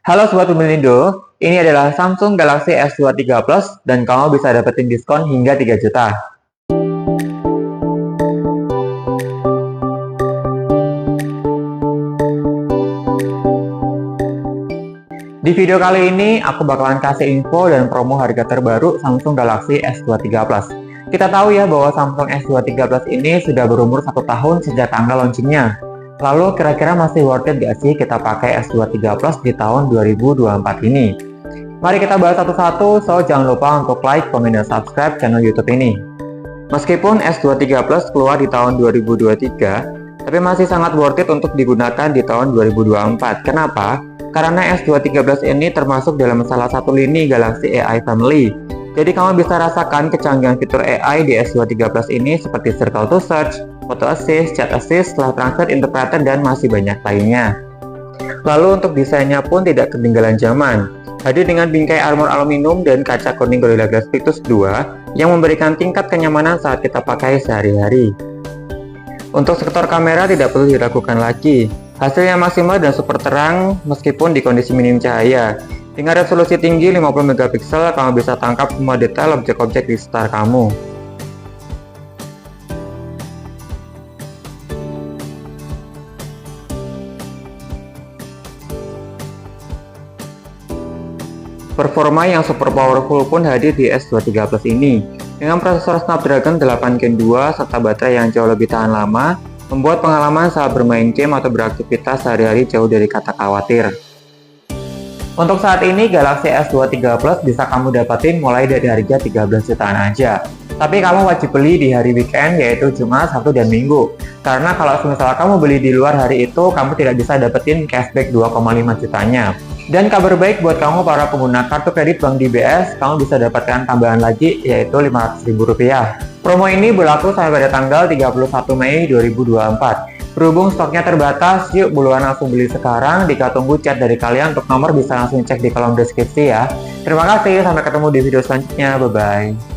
Halo Sobat Pemilindo, ini adalah Samsung Galaxy S23 Plus dan kamu bisa dapetin diskon hingga 3 juta. Di video kali ini, aku bakalan kasih info dan promo harga terbaru Samsung Galaxy S23 Plus. Kita tahu ya bahwa Samsung S23 Plus ini sudah berumur 1 tahun sejak tanggal launchingnya. Lalu kira-kira masih worth it gak sih kita pakai S23 Plus di tahun 2024 ini? Mari kita bahas satu-satu, so jangan lupa untuk like, komen, dan subscribe channel YouTube ini. Meskipun S23 Plus keluar di tahun 2023, tapi masih sangat worth it untuk digunakan di tahun 2024. Kenapa? Karena S23 Plus ini termasuk dalam salah satu lini Galaxy AI Family. Jadi kamu bisa rasakan kecanggihan fitur AI di S23 Plus ini seperti Circle to Search, Photo Assist, Chat Assist, Live Translate Interpreter, dan masih banyak lainnya. Lalu untuk desainnya pun tidak ketinggalan zaman. Hadir dengan bingkai armor aluminium dan kaca kuning Gorilla Glass Victus 2 yang memberikan tingkat kenyamanan saat kita pakai sehari-hari. Untuk sektor kamera tidak perlu diragukan lagi. Hasilnya maksimal dan super terang meskipun di kondisi minim cahaya. Dengan resolusi tinggi 50 megapiksel, kamu bisa tangkap semua detail objek-objek di sekitar kamu. Performa yang super powerful pun hadir di S23 Plus ini. Dengan prosesor Snapdragon 8 Gen 2 serta baterai yang jauh lebih tahan lama, membuat pengalaman saat bermain game atau beraktivitas sehari-hari jauh dari kata khawatir. Untuk saat ini, Galaxy S23 Plus bisa kamu dapatin mulai dari harga 13 jutaan aja. Tapi kamu wajib beli di hari weekend, yaitu Jumat, Sabtu, dan Minggu. Karena kalau misalnya kamu beli di luar hari itu, kamu tidak bisa dapetin cashback 2,5 jutanya. Dan kabar baik buat kamu para pengguna kartu kredit Bank DBS, kamu bisa dapatkan tambahan lagi, yaitu Rp500.000. Promo ini berlaku sampai pada tanggal 31 Mei 2024. Berhubung stoknya terbatas, yuk buruan langsung beli sekarang. Dika tunggu chat dari kalian, untuk nomor bisa langsung cek di kolom deskripsi ya. Terima kasih, sampai ketemu di video selanjutnya, bye-bye.